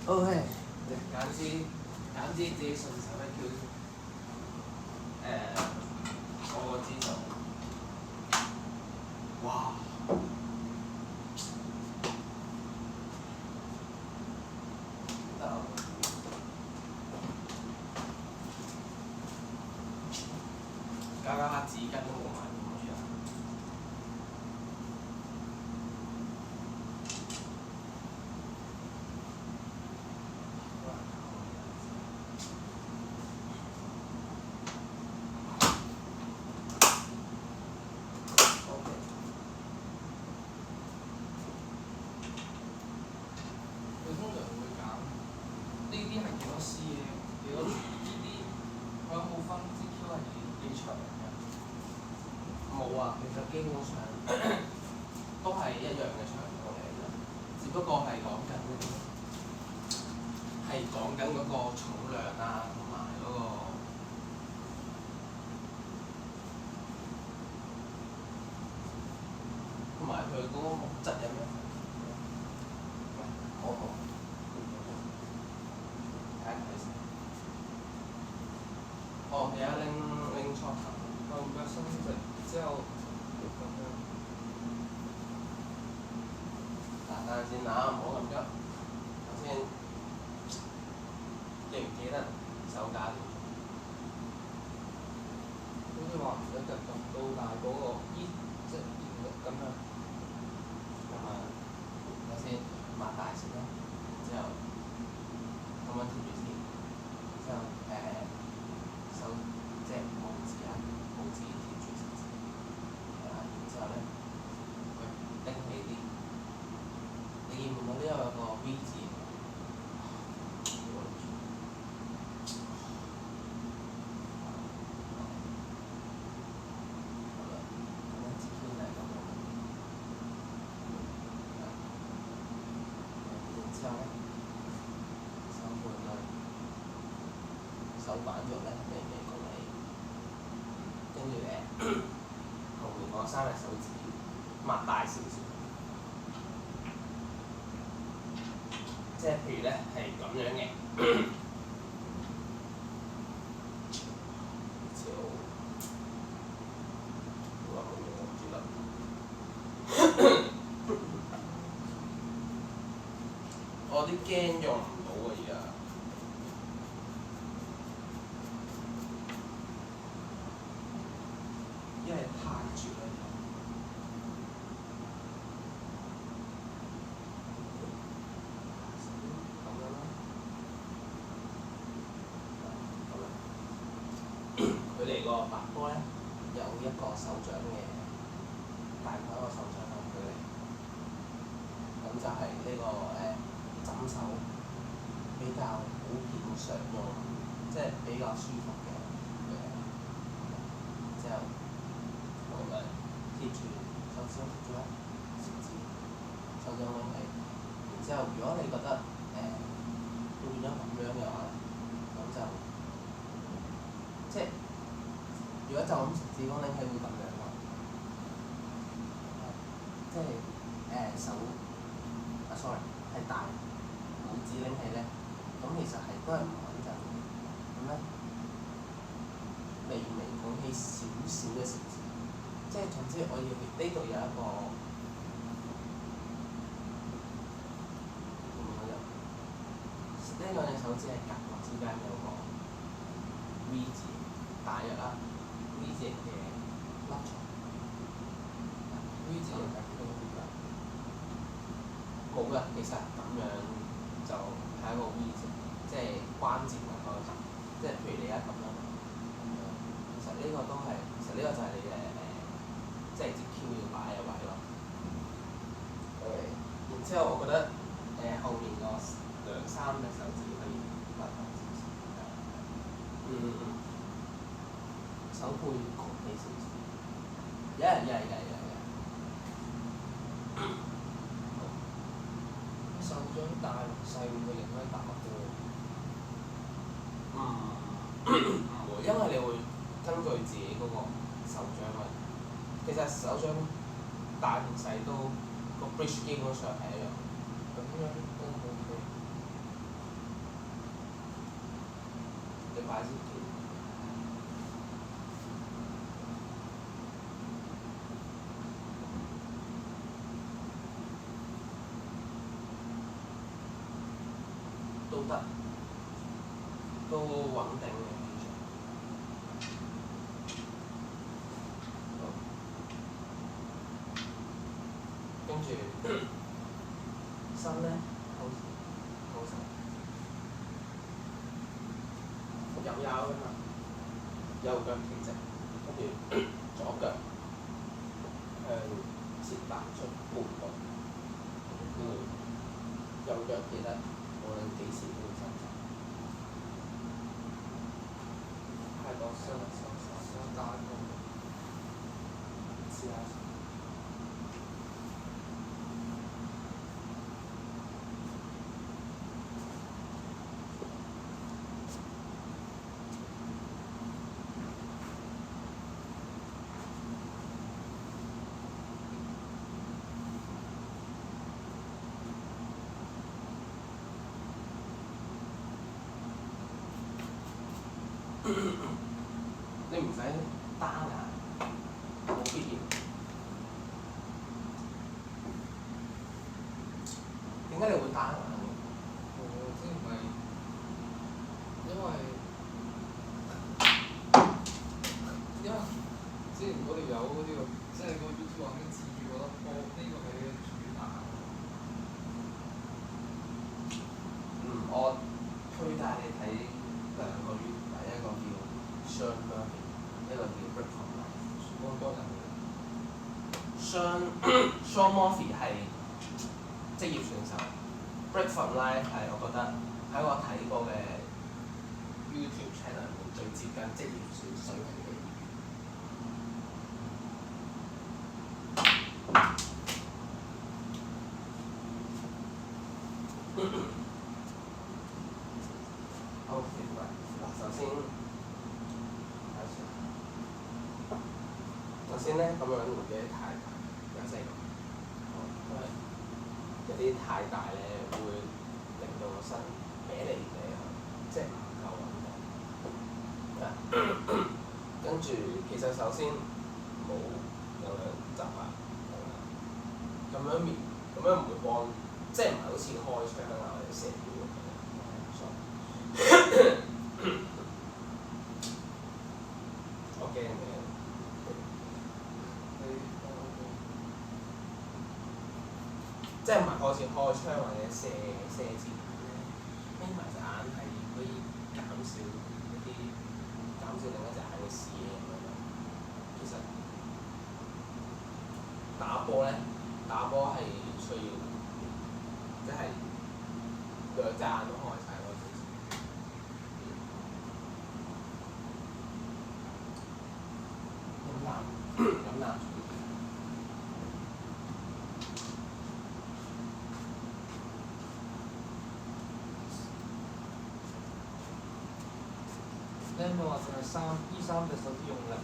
哦係。揀支自己順手嘅 Q 我個支就哇！得啊！加下紙巾都冇埋咁樣。佢通常會揀呢啲係幾多 cm，幾多呢啲佢有冇分支 Q 係幾長嘅？冇啊，其實基本上都係一樣嘅長度嚟嘅，只不過係講緊嗰個重量啊，同埋嗰個同埋佢嗰個木質有咩？好好，睇一睇先。哦，而家拎錯頭。後腳伸直之後咁樣。等陣先啊，唔好咁急。頭先記唔記得手架？好似話唔使趌咁高，但係嗰個即係現力咁樣。咁啊，首先擘大先啦，之後咁樣貼住先，之後手即係拇指啊，拇指貼住先，係啦，然之後咧，佢拎起啲，你見唔見到呢度有個 V 字？之後咧，手板肉咧微微拱起，跟住後面嗰三隻手指擘大少少，即係譬如咧係咁樣嘅，就好啦，我唔知啦。我啲驚用唔到啊！而家因為太絕啦。咁樣啦，佢哋個白波咧有一個手掌嘅，大概一個手掌嘅距離，咁就係呢個枕手比較普遍常用，即係比較舒服嘅之後我咪貼住手指貼住啦，手掌拎起，然之後如果你覺得會變咗咁樣嘅話，咁就即係如果就咁指公拎起會咁樣咯，即係手sorry 係大拇指拎起咧，咁其實係都係唔穩陣嘅，咁咧微微拱起少少嘅食指，即係總之我要呢度有一個呢兩隻手指係夾角之間有個 V 字，大約啦 V 字形嘅凹槽 V 字形係幾多點㗎？冇㗎，其實咁樣就係一個 V 字，即係關節嗰個，即係譬如你而家咁樣，其實呢個都係，其實呢個就係你嘅即係支 Q 要擺嘅位咯。然之後我覺得後面個兩三隻手指可以擺翻少少，手背拱起少少，手掌大同細會唔會影響打波？唔會，因為你會根據自己嗰個手掌去。其實手掌大同細都個 bridge 基本上係一樣。咁樣都 OK。擺先見。都得，都穩定嘅機場。好，跟住身咧，高手，有腰㗎嘛，右腳企直，跟住左腳向前踏出半步，跟住右腳記得無論幾時都要伸直。太多傷打工。試下。你唔使單眼，冇必要。點解你會單眼嘅？之前咪因為之前嗰條友嗰啲喎，即係個 YouTube 話咩指住嗰粒波，呢個係主打。我推介你睇兩個 YouTube，一個叫 Sean Murphy，一個叫 Brick from Life。我多人 Sean Murphy 係職業選手 ，Brick from Life 係我覺得喺我睇過嘅 YouTube channel 入面最接近職業選手嘅。首先咧，咁樣會記得太大，有聲。因為有啲太大咧，會令到個身歪嚟歪去，即係唔夠穩定。跟住其實首先冇有兩集啊，咁樣唔會幫，即係唔係好似開槍啊或者射標咁樣。我驚嘅。即係唔係好似開槍或者射箭咧，眯埋隻眼係可以減少另一隻眼嘅視野咁樣。其實打波係需要，即係兩隻眼都開晒咯。飲啖水。你係咪話淨係呢三隻手指用力啊？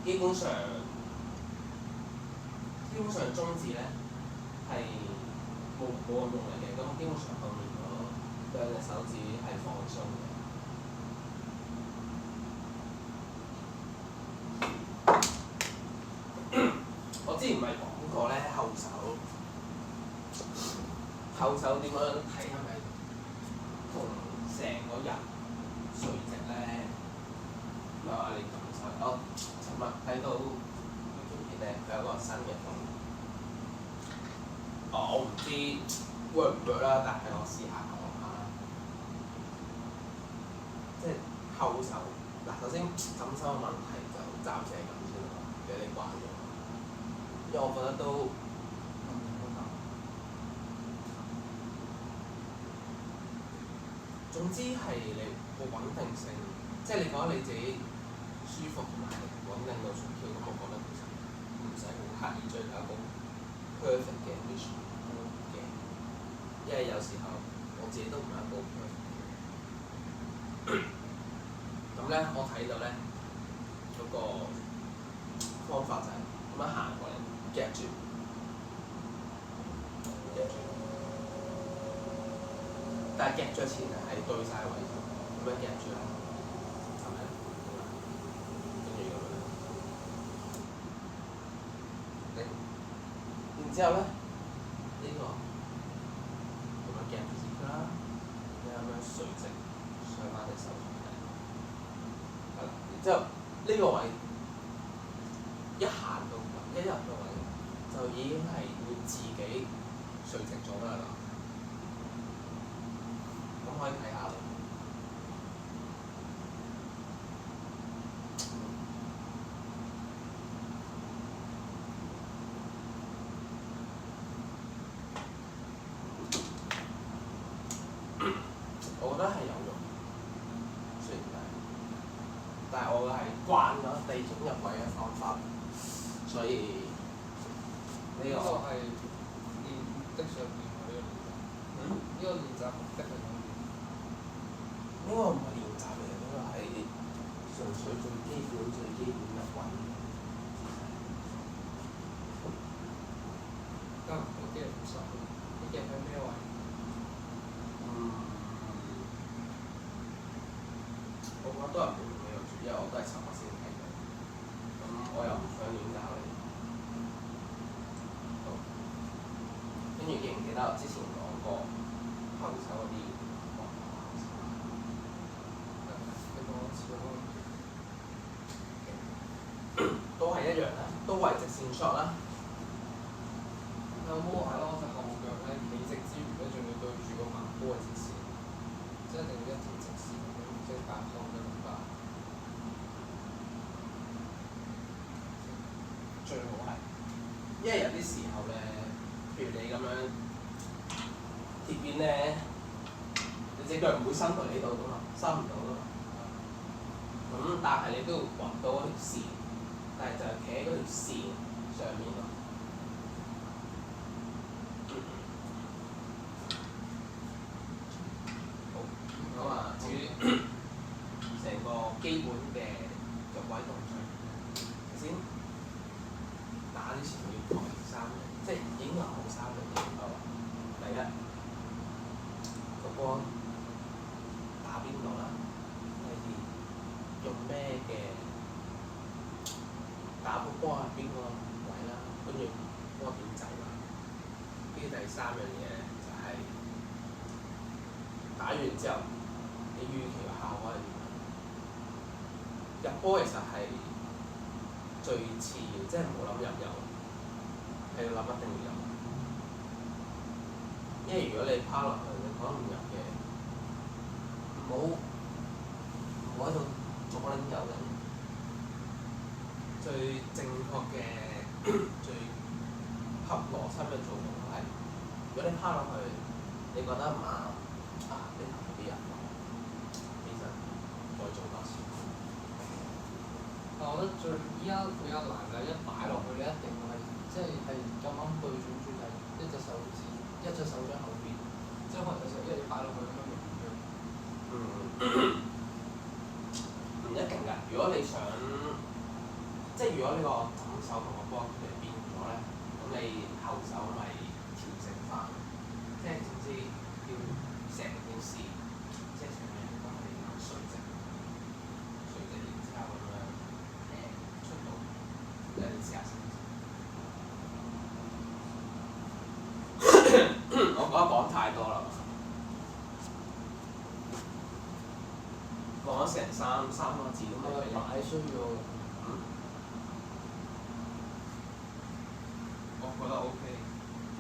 基本上中指咧係冇咁用力嘅，咁基本上後面嗰兩隻手指係放鬆嘅。我之前咪講過咧，後手點樣睇係咪同成個人垂直咧？唔係話你感受。我尋日睇到 YouTube 片咧，佢有個新嘅方法。我唔知 work 唔 work 啦，但係我試下講下。即係後手嗱，首先感受嘅問題就暫時係咁先啦，俾你慣咗。因為我覺得都總之係你個穩定性，即係你覺得你自己舒服同埋穩定到出竅，咁我覺得其實唔使好刻意追求一個 perfect 嘅 vision 嘅，因為有時候我自己都唔係一個 perfect 嘅。咁咧，我睇到咧嗰個方法就係咁樣行過嚟夾住。第一但係夾咗前係對晒位，咁樣夾住啦，係咪？跟住咁樣，然之後咧，呢個咁樣夾住先啦，然之後咁樣垂直上翻隻手上嚟，係啦，然之後呢個位一行到一入到位，就已經係會自己垂直咗㗎啦。咁可以睇下啦。我覺得係有用，雖然但係我係慣咗第二種入位嘅方法，所以呢呢個個係練的上面嘅呢個練習目的係點？呢個唔係練習嚟嘅，呢個係純粹最基本入位。得我啲人唔熟，你夾喺咩位？我覺得都係冇用嘅有處，因為我都係尋日先睇嘅，咁我又唔想亂搞你。好，跟住記唔記得我之前講過後手嗰啲？你講一次咯。都係一樣啦，都係直線 shot 啦。有冇係咯？我隻後腳咧企直之餘咧，仲要對住個盲波嘅直線，即係一定要一條直線咁樣，即係擺放嘅咁擺。最好係，因為有啲時候咧，譬如你咁樣貼邊咧，你隻腳唔會伸到呢度噶嘛，伸唔到噶嘛。咁但係你都要畫到嗰條線，但係就係企喺嗰條線上面咯。好，咁啊，至於成個基本嘅入位動作，先打之前要抬三嘅，即係已經留好三嘅嘢咯。第一，個波打邊度啦？第二，用咩嘅打個波係邊個位啦？跟住波點走啦？跟住第三樣嘢就係、打完之後，你預期嘅效果係點樣？入波其實係最次要，即係唔好諗入油，係要諗一定要入。因為如果你拋落去，你可能唔入嘅，唔好喺度左撚右撚。最正確嘅、最合邏輯嘅做法係，如果你拋落去，你覺得唔啱你投啲人落，其實再做多次。但我覺得依家比較難嘅，一擺落去你一定係即係咁啱對準住係一隻手指，一隻手掌後邊，即係可能有時候因為你擺落去咁樣唔對。唔一定㗎，如果你想，即係如果呢個枕手同個波佢哋變咗咧，咁你後手咪調整翻，即係總之要成件事，即係成樣嘢都係垂直，然之後咁樣出到，你試下先。我覺得講太多啦，講咗成三個字都未俾。擺需要。我覺得 OK 嘅。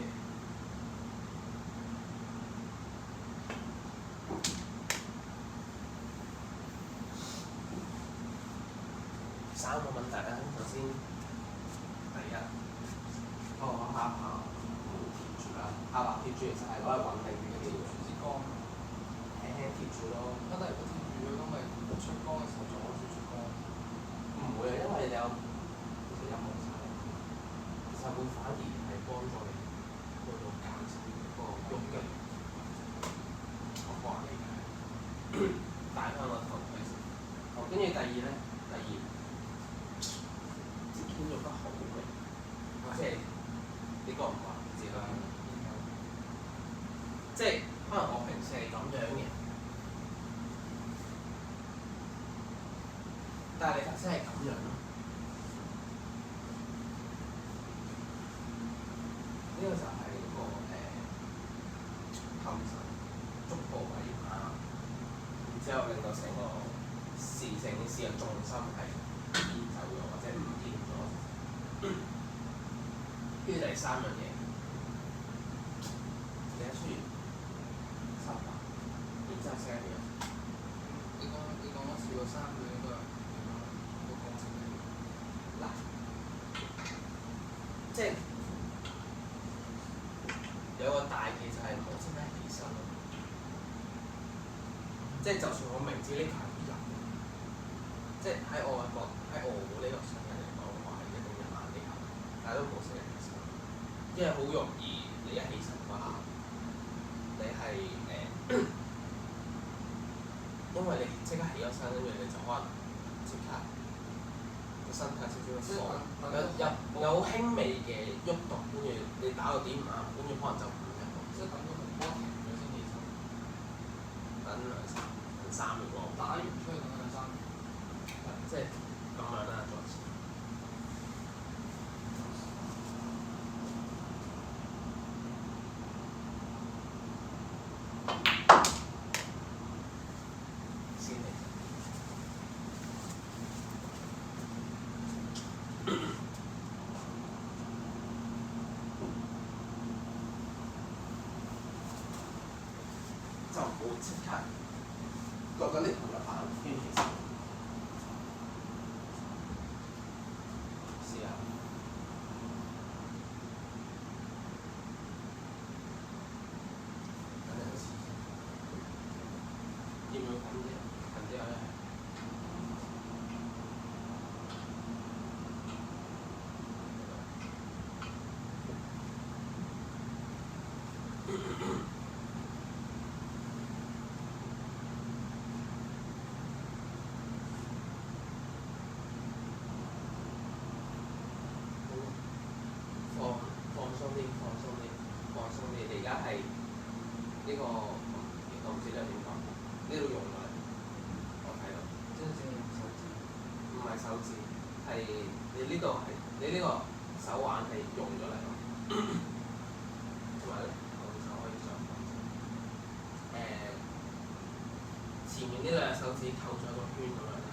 三個問題啦，首先第一，個下巴貼住啦，下巴貼住其實係攞嚟穩定嘅條支桿，輕輕貼住咯。一係唔貼住佢，咁咪出光嘅時候阻住出光。唔會啊，因為你有其實任何曬，其實會反而係幫助你去到減少嗰個喐嘅。我個人理解，戴翻個頭盔先。好，跟住第二咧，接肩做得好嘅，即係呢個唔話自己啦。即係可能我平時係咁樣嘅，但係你頭先係咁樣咯。呢個就係嗰個後神觸破位啊，然之後令到成個成件事嘅重心係變走咗或者唔見咗。跟住第三樣嘢，你一出現收發，然之後寫一樣。你講嗰次個三句應該係點樣？個過程係嗱，即係有個大忌就係唔好即刻起身咯。即係就算我明知呢個係必然，即係喺我呢個上人嚟講，我係一定要慢啲行，但係都冇死人起身，因為好容易你一起身嗰下，你係因為你即刻起咗身，跟住你就可能即刻個身體少少放，有輕微嘅喐動，跟住你打個點唔啱，跟住可能就唔入到。即係等到個波停咗先起身。等3秒喎。打完出去等兩三秒。即係咁樣啦，再次。先嚟。就唔好即刻覺得呢頭就反，跟住其實試下，等陣試，要唔要近啲？近啲啊！放鬆啲，你而家係呢個我唔知你點講，呢度用落嚟，我睇到。即係用手指。唔係手指，係你呢度係你呢個手腕係用咗嚟咯。同埋咧，我手可以再放鬆。前面呢兩隻手指扣咗一個圈咁樣啦，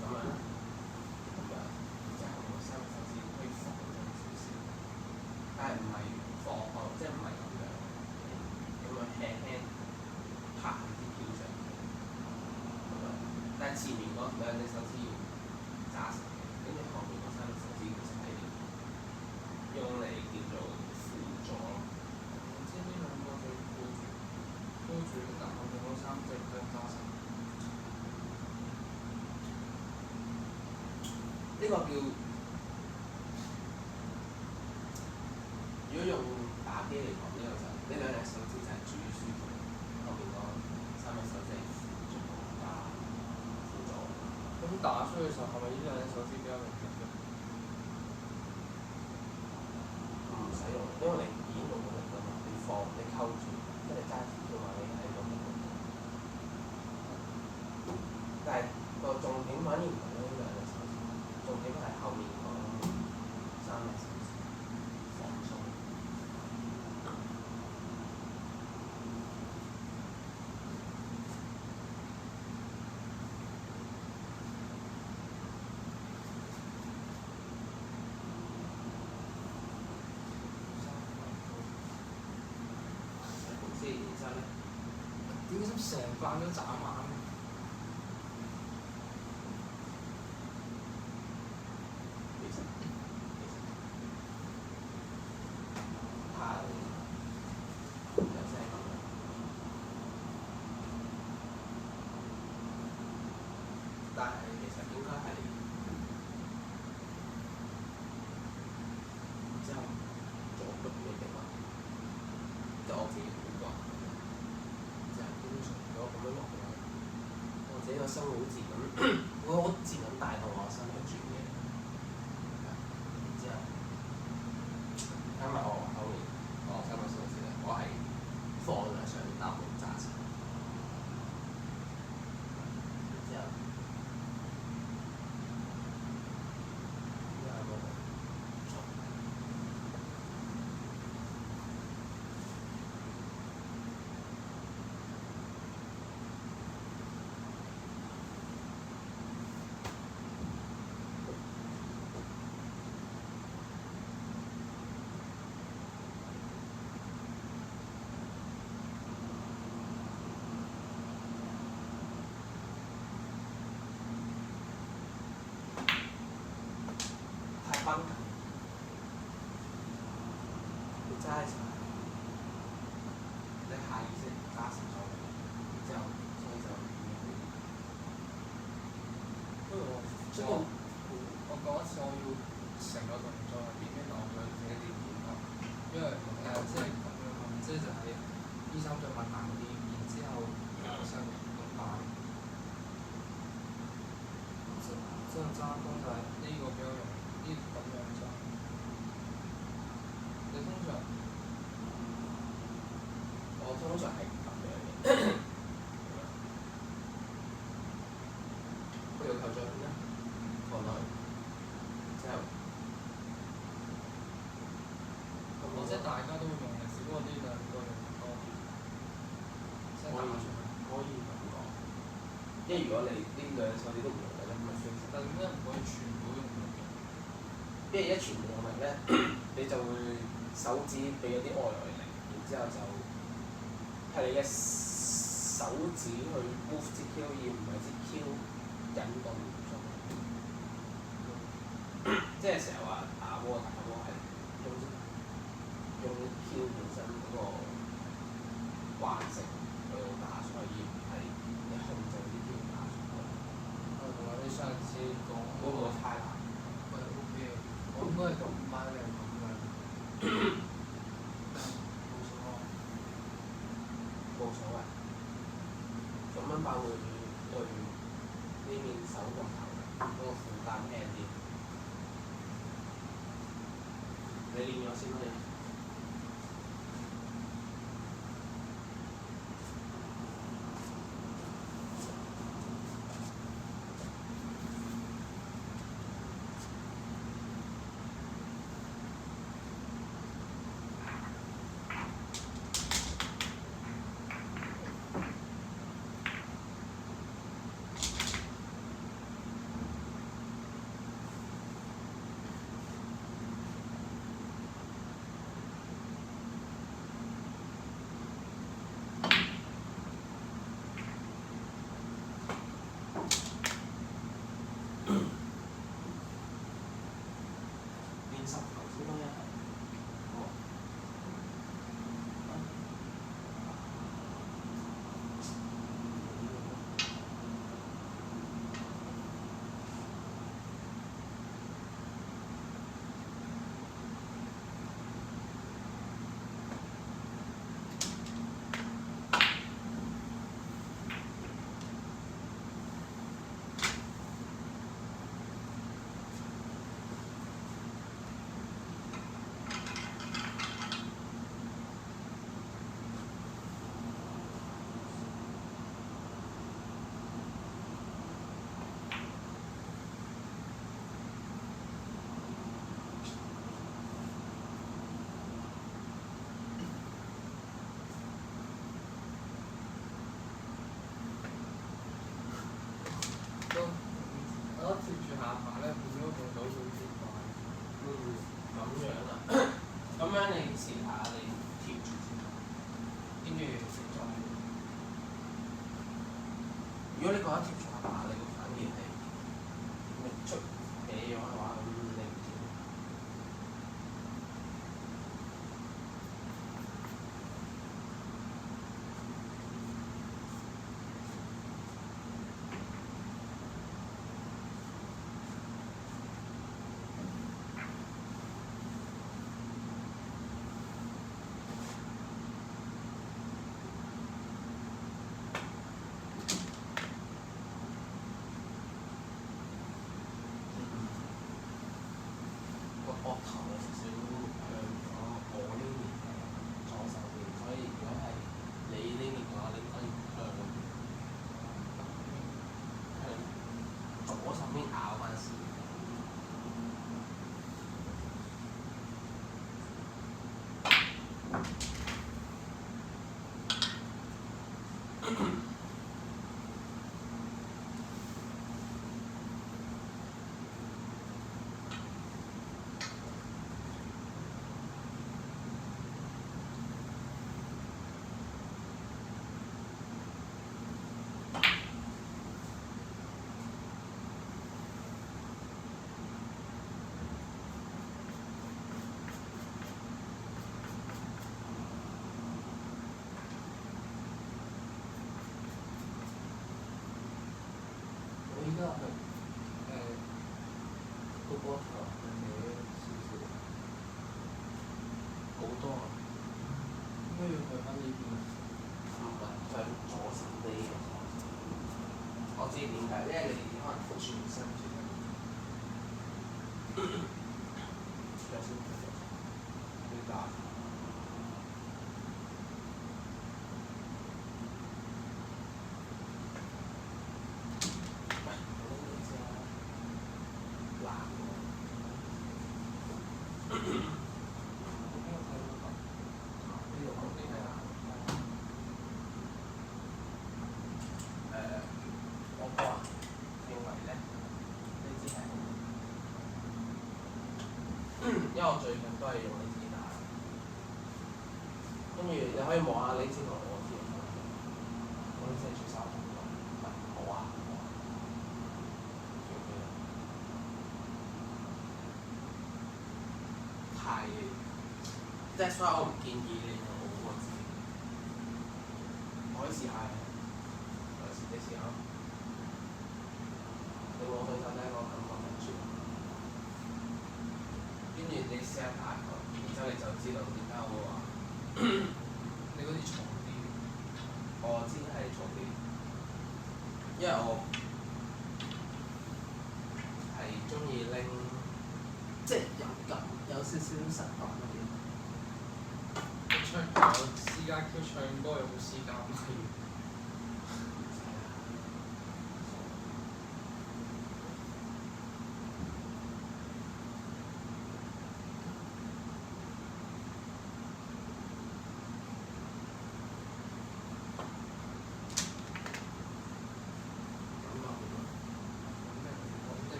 咁樣，然之後後面三個手指可以放鬆少少，但係唔係放開，即係唔係咁樣，咁樣輕輕拍啲飄上去，咁樣。但係前面嗰兩隻手指要揸實嘅，跟住後面嗰三隻手指其實係用嚟叫做輔助。即係呢兩個就箍住，但後面嗰三隻就揸實。呢個叫，如果用打機嚟講，呢個就呢兩隻手指就係主輸出，後面嗰三隻手指係輔助加輔助。咁打出嘅時候係咪呢兩隻手指比較靈活嘅？唔使用，因為你已經用到力㗎嘛，你扣住，即係你揸住嘅話，你係用力。但係個重點反而唔係呢兩隻手指，重點係後面嗰三隻手指放鬆。然之後咧，點解成班都眨眼嘅？太有聲咁樣，但係其實應該係之後左腳嘅地方，即係我自己估過，就係基本上如果咁樣落去，我自己個心好自然咁，我好自然咁帶動我個身去轉嘅，然之後加埋我後面我三個手指咧，我係放喺上面打次我講一次我要成個動作係點樣，我想自己點點咯。因為即係咁樣問，即係就係醫生再問難啲，然之後上咁辦。即係揸工就係呢個比較容易，呢咁樣揸。你通常我通常係咁樣嘅。佢要求再邊咧？放落去之後，或者大家都會用嘅，只不過呢兩個用得多啲。即係打出去。可以咁講，因為如果你呢兩手你都唔用嘅咧，咁咪 fix。但係點解唔可以全部用到嘅？因為一全部用力咧，你就會手指俾咗啲外來力，然之後就係你嘅手指去 move 支 Q，而唔係支 Q 引動咗。即係成日話打波係用 Q 本身嗰個慣性去打出去，而唔係你控制啲 Q 打出去。同埋你上次講嗰個太難。喂 OK，我應該係咁班定係咁樣？冇所謂。冇所謂，咁樣把會對呢邊手膊頭嗰個負擔輕啲。你練咗先可以。都要去翻呢邊。唔係向左手啲嘅。我知點解，因為你可能轉身轉得有先要打。因為我最近都係用呢支打，跟住你可以望下呢支同我支，我呢支係最手唔係好啊，太，that's why 我唔建議你用我支，我可以試下嘅，你試下，你摸對手第一個感覺係轉。跟住你試下打佢，然之後你就知道點解我會話你嗰啲重啲。我知係重啲，因為我係中意拎，即係有感，有少少實感嗰啲。你唱有私家 Q 唱歌有冇私家咪？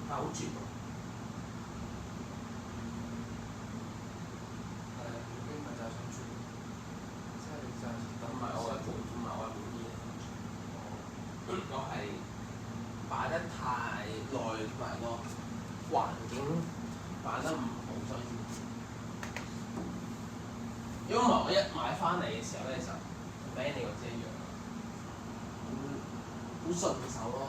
好絕喎！已經咪就係想轉，即係就係唔係我係滿意嘅。我係擺得太耐，同埋個環境擺得唔好，所以如果唔係我一買翻嚟嘅時候咧，就同 Benny 嗰支一樣，好順手咯。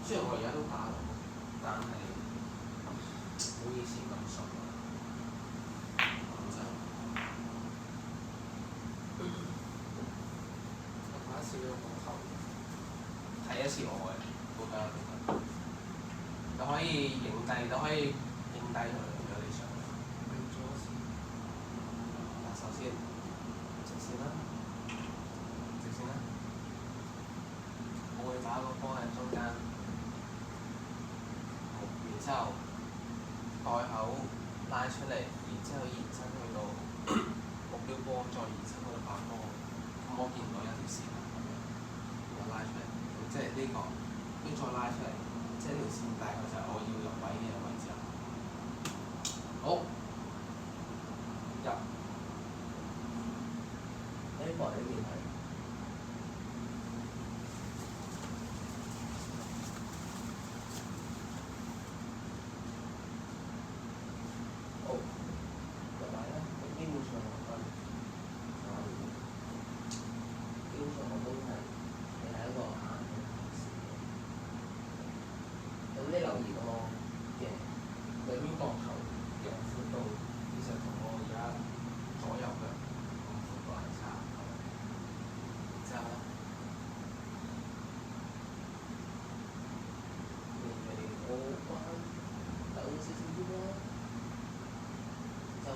雖然我而家都打到，但係冇以前咁順啦。講真，我第一次用個頭，睇一次我嘅，好得好得。你可以影低，你可以影低佢，如果你想。用咗先。嗱，首先直線啦，直線啦，我會把個波喺中間。然之後袋口拉出嚟，然之後延伸去到目標波，再延伸去到白波。咁我見到有條線咁樣，然後拉出嚟，即係呢個，跟住再拉出嚟，即係呢條線大概就係我要入位嘅位置啦。好，入。呢個呢邊係。你留意我嘅兩邊膊頭嘅寬度，其實同我而家左右腳個寬度係差唔多。之後咧，你好關等少少啲咯。之後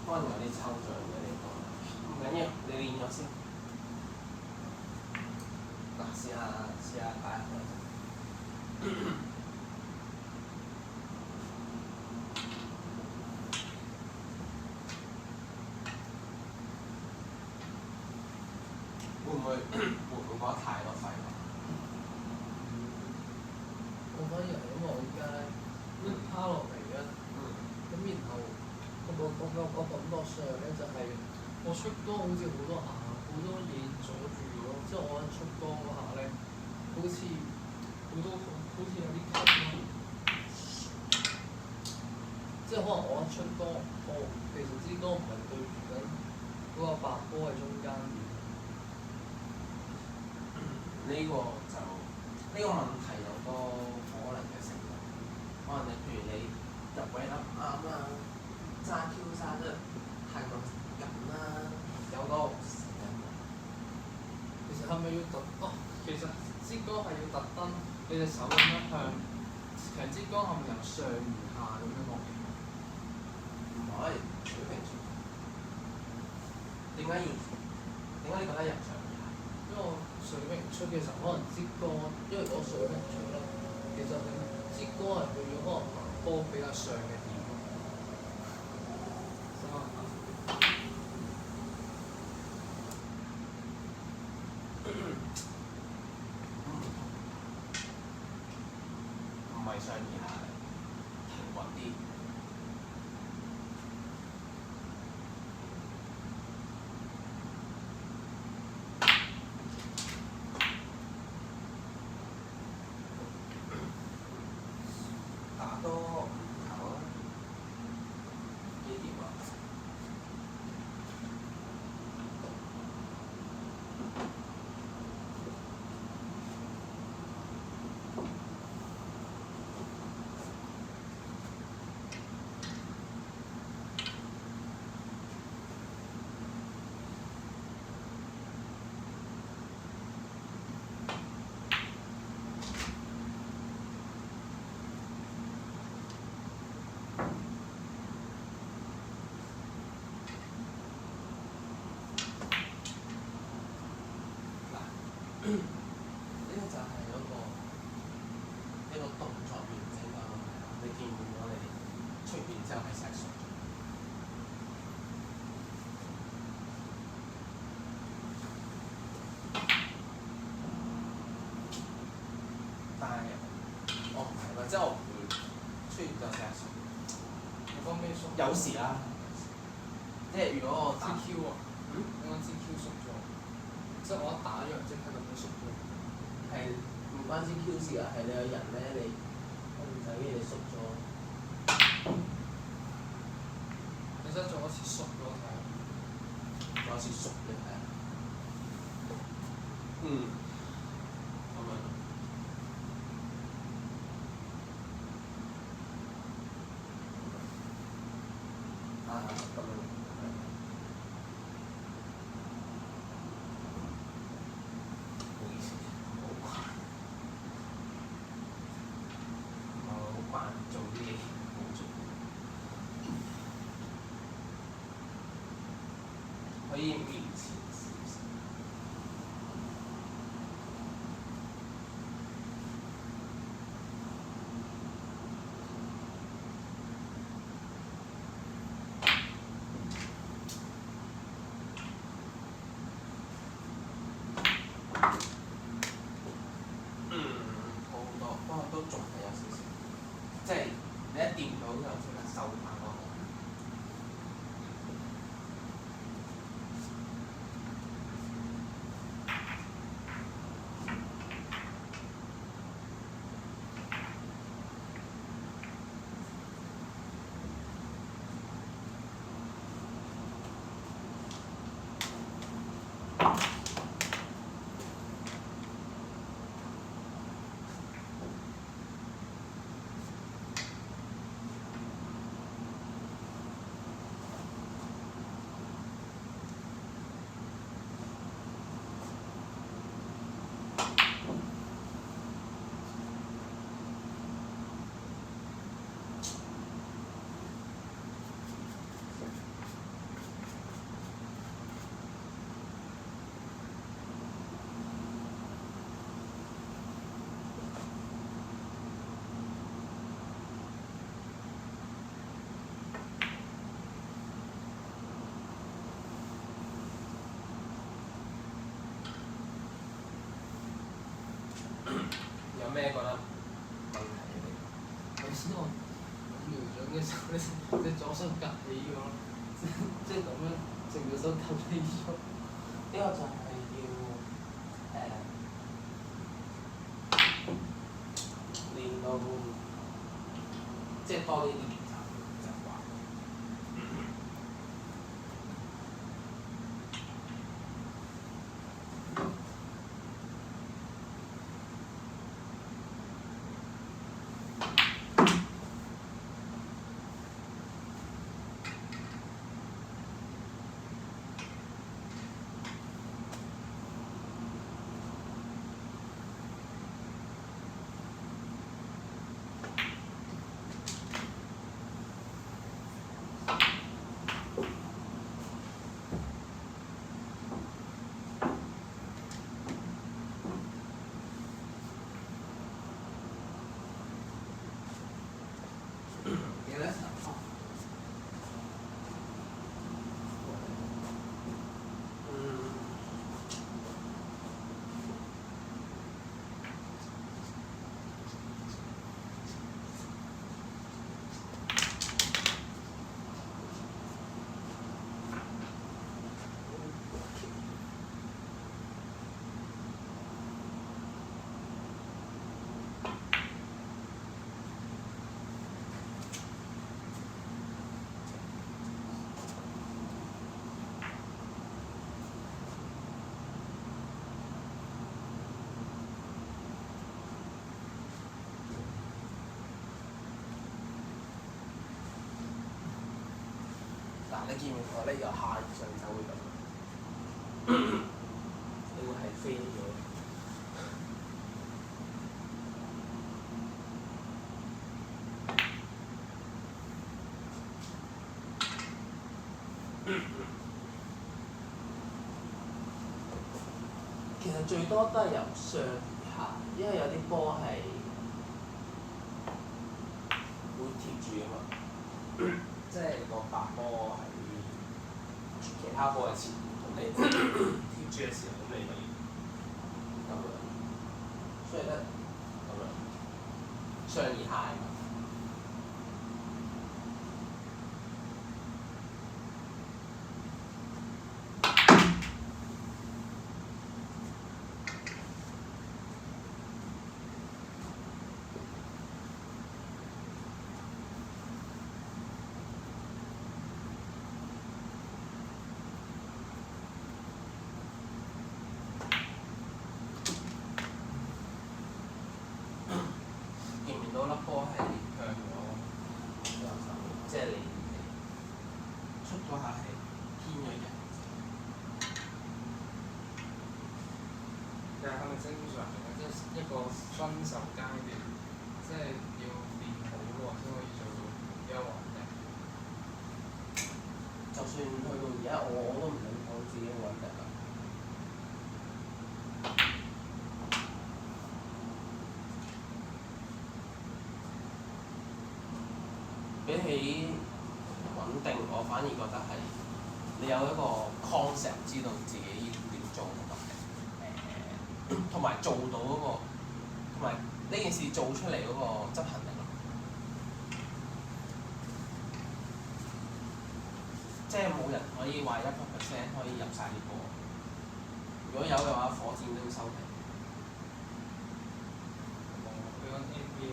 可能有啲抽象嘅地方，唔緊要，你練咗先。嗱，試下擺開。會唔會覺得太多廢話？我反而係因為我而家咧一趴落嚟咧，咁然後個感覺上咧就係我出光好似好多下，好多嘢阻住咗，即係我一出光嗰下咧，好似好似有啲吸出波，其實支歌唔係對住緊嗰個白波喺中間嘅。呢個就呢個問題有個可能嘅成分，可能你譬如你入位得唔啱啦，揸 Q 揸得太過緊啦，有個成因。其實係咪要其實支歌係要特登你隻手咁樣向，其實支歌係咪由上而下咁樣落嘅？唔係水平出。點解你覺得入場而下？因為我水平出嘅時候，可能支歌，因為攞水平出咧，其實你支歌係去咗可能波比較上嘅點咯。唔係上而下，平穩啲。打多5球啊！幾點啊？呢個就係一個動作完整嘅問題啦。你見唔見到你出完之後係成熟？但係我唔係喎，即係我唔會出完之後成熟。你講咩縮？有時啦，即係如果我打 Q 啊，你講支 Q 縮咗，即係我一打咗即刻咁樣縮咗。係唔關支 Q 事啊，係你個人咧，你控制嘅嘢縮咗。你真做一次縮咗睇下。做一次縮嘅睇下。咁樣。咁樣。唔好意思，好慣做啲嘢冇做。可以面前試試。好多，不過都仲係有少少，即係你一掂到就即刻收翻嗰個。有咩覺得問題你？頭先我瞄準嘅時候咧，隻左手趌起咗，即係咁樣，成隻手趌起咗。呢個就係要練到，即係多啲練習習慣。你見唔見我咧由下而上就會咁，你會係飛咗。其實最多都係由上而下，因為有啲波係會貼住啊嘛，即係個白波喺其他波嘅前面，同你貼住嘅時候，咁你咪咁樣，所以咧咁樣上而下啊嘛。嗰粒波係向咗右手，即係你出嗰下係偏咗嘅。其實係咪正常嘅？即係一個新手階段，即係要練好喎，先可以做到比較穩定。就算去到而家，我都唔想講自己穩定啦。比起穩定，我反而覺得係你有一個 concept，知道自己要點做同埋做到嗰個，同埋呢件事做出嚟嗰個執行力咯。即係冇人可以話100%可以入晒啲波。如果有嘅話，火箭都要收皮。佢講 NBA。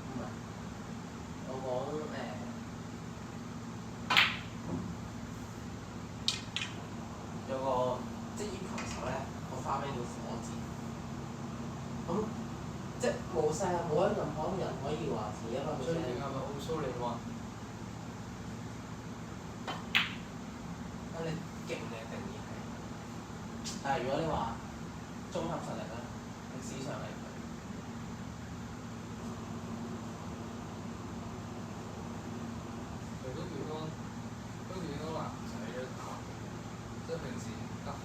唔係，我講有個職業球手咧，個花名叫火箭。咁即係冇任何人可以話自己100%。最勁係咪奧蘇利雲？你勁嘅定義係，但係如果你話綜合實力咧，歷史上係佢。佢都幾多男仔咧打，即係平時得閒。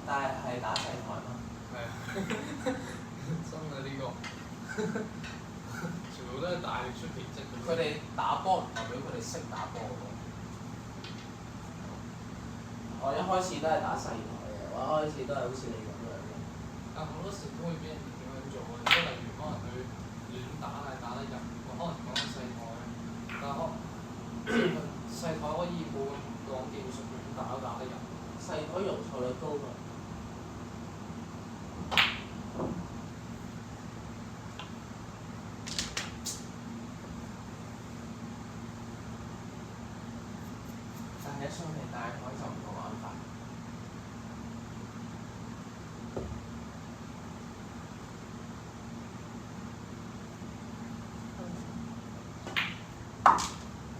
但係打世台嘛。係啊，真係呢個，全部都係大力出奇蹟。佢哋打波唔代表佢哋識打波喎。我一開始都係打細台嘅，我一開始都係好似你咁樣嘅。但好多時都會俾人點樣做嘅，即係例如可能佢亂打係打得入，我可能講緊細台，但係細台可以冇咁講技術，亂打都打得入。細台容錯率高嘛。但係一上嚟大台就唔同玩法。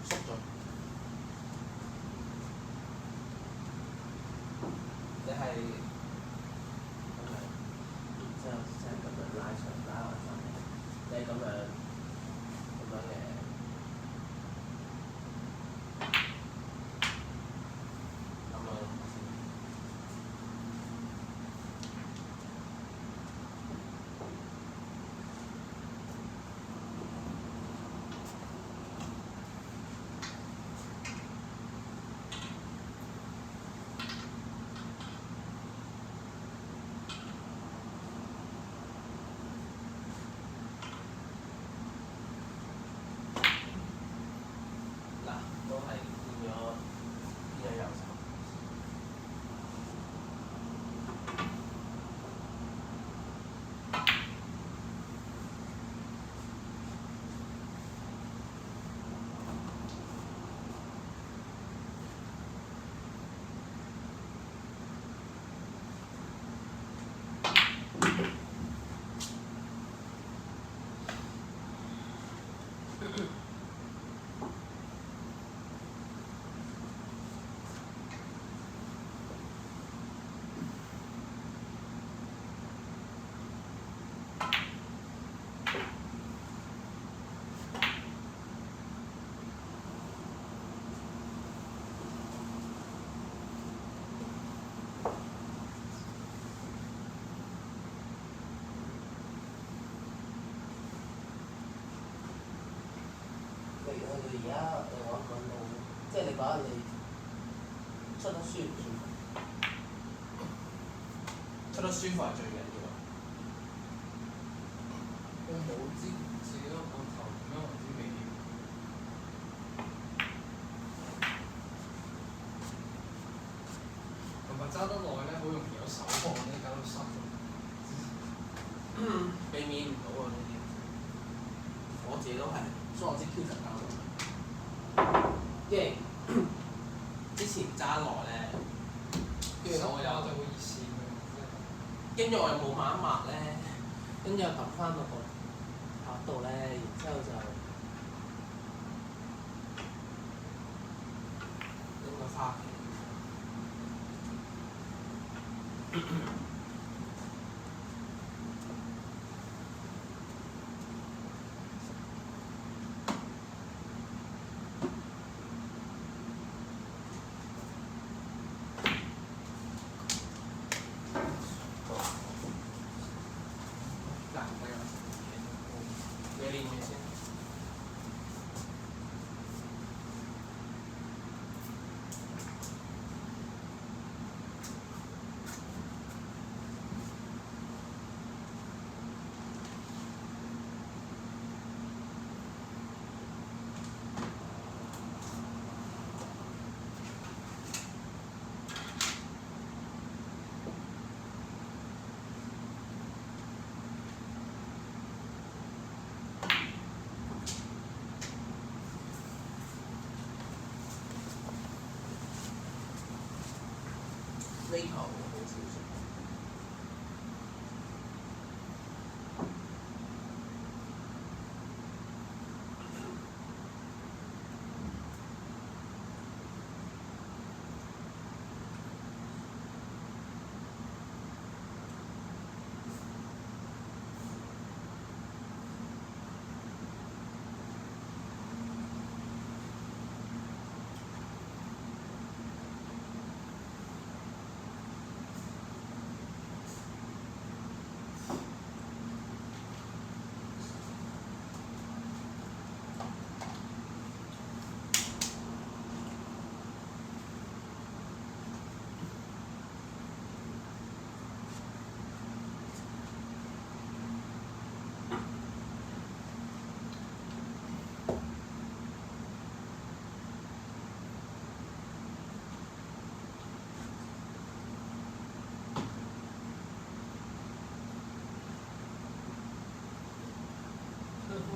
縮咗。你係咁樣，然之後即係咁樣拉埋上嚟，你係咁樣嘅。去到而家揾唔揾到？即係你覺得你出得舒唔舒服？出得舒服係最緊要啊！我冇知自己個頭點樣為之美妙，同埋揸得耐咧，好容易有手汗咧，搞到濕咗。避免唔到啊！呢啲，我自己都係，所以我知 Q 實搞到。因為之前揸耐咧，跟住我又就會熱線嘅，跟住我又冇抹一抹咧，跟住又揼翻落個盒度咧，然之後就應該翻屋企。難嘅有時你練住先。呢球好少少。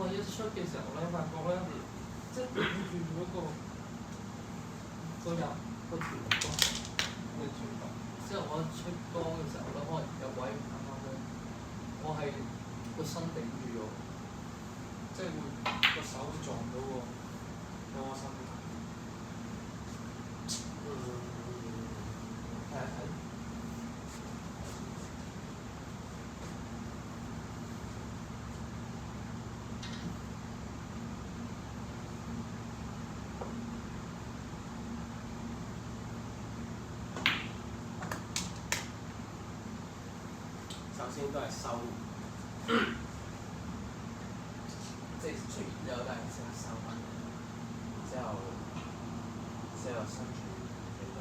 我一出嘅時候咧，發覺咧，即係頂住嗰個入個條角，即係我一出光嘅時候咧，可能有位唔啱啱咧，我係個身頂住咗，即係會個手會撞到個身體。睇一睇。首先都係收，即係出完之後都係識得收翻，然之後伸住幾多。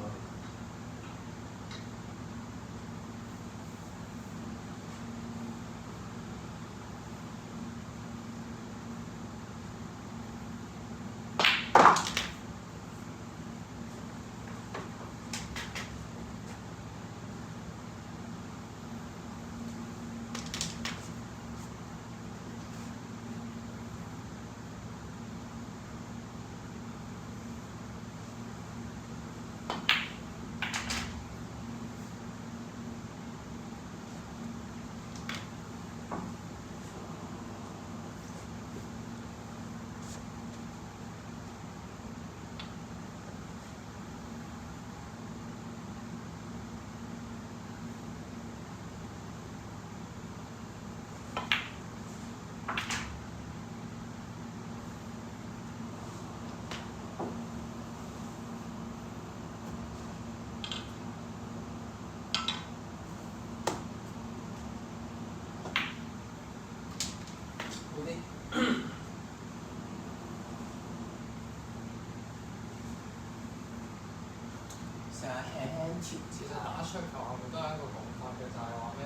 調其實節下。打桌球係咪都係一個講法嘅，就係話咩？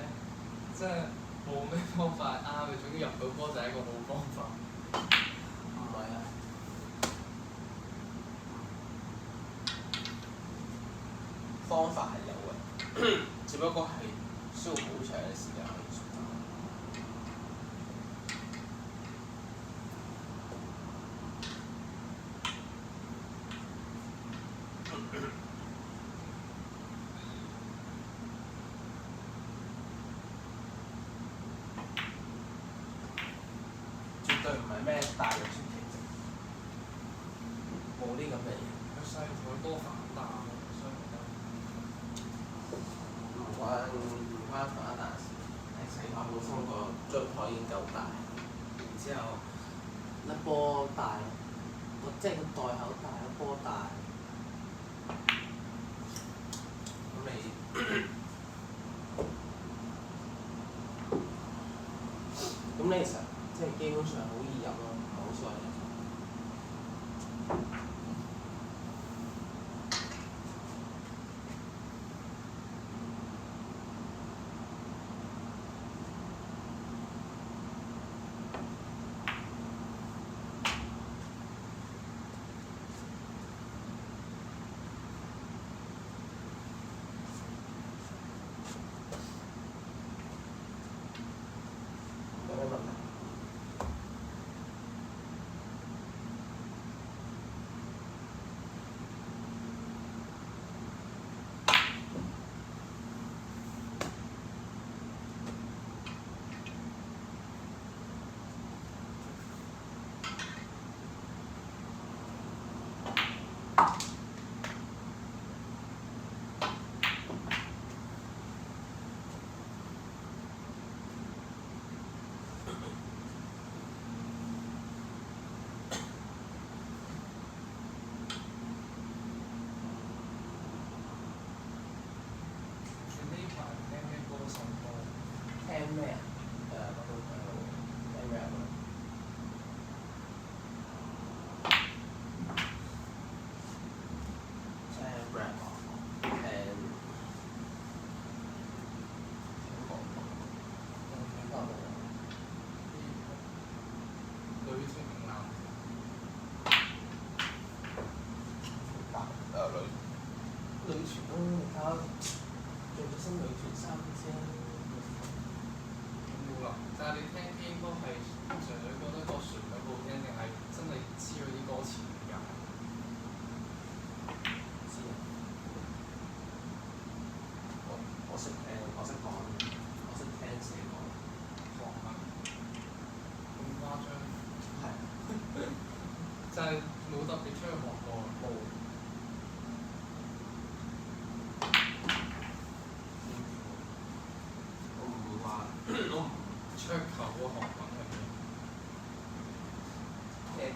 即係冇咩方法係啱嘅，總之入到波就係一個好方法。唔係啊，方法係有嘅，只不過係需要好長嘅時間去做。絕對唔係咩大陸傳奇蹟，冇啲咁嘅嘢。佢細個多反彈咯，所以覺得唔關反彈事，係細個本身個張台已經夠大，然之後粒波大，即係個袋口大，粒波大。咁你其實即係基本上好易飲咯，唔係好衰。有咩問題？你呢排聽咩歌手多？聽咩啊？我都聽 rap 咯。聽 rap 啊，聽廣東，聽廣東。女團定男女團咯，你睇下做咗新女團衫先。冇啦，但係你聽 K 歌係純粹覺得個旋律好聽，定係真係知佢啲歌詞點解？知啊。我識聽，我識講，我識聽寫歌。韓文咁誇張？係。就係冇特別出去學過。冇。我唔會話，我唔桌球個韓文係咩？聽。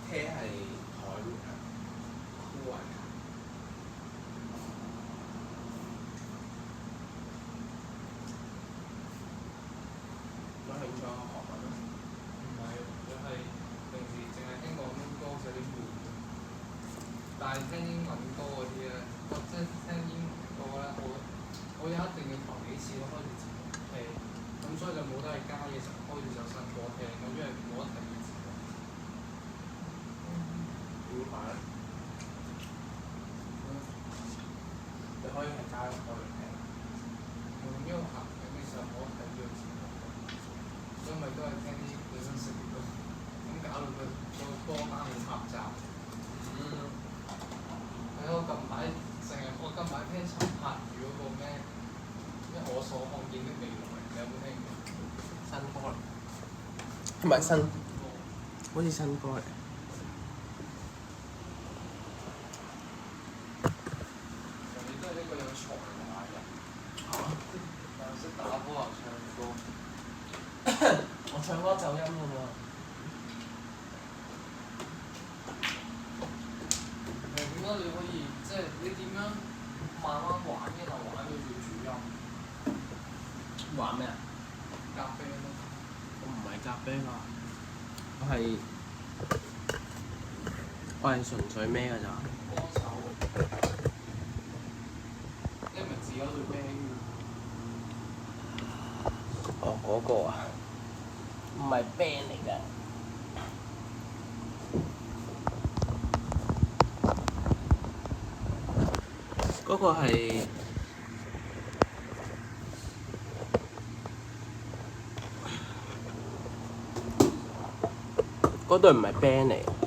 車係台面啊，酷啊！有興趣學韓文咩？唔係，佢係平時淨係聽廣東歌就有啲悶。但係聽英文歌嗰啲咧，即係聽英文歌咧，我有一定要頭幾次都開始字幕聽，咁所以就冇得係加嘢時候開住首新歌聽，咁因為冇得睇字幕。點解咧？你可以係加入開嚟聽。因為行緊嘅時候冇得睇住個字幕，所以咪都係聽啲本身識嘅歌，咁搞到個歌單好插雜。係我近排聽陳柏宇嗰個咩？咩我所看見的未來，你有冇聽過？新歌嚟。唔係新，好似新歌嚟。你都係一個有才華嘅人，又識打波又唱歌。我唱歌走音㗎嘛。點解你可以即係你點樣慢慢玩，然後玩到要主音？玩咩啊？咖啡咯。我唔係夾 band 啊。我係純粹咩㗎咋？幫手。你係咪自己有對 band 㗎？哦，嗰個啊，唔係 band 嚟㗎。嗰個係嗰對唔係 band 嚟。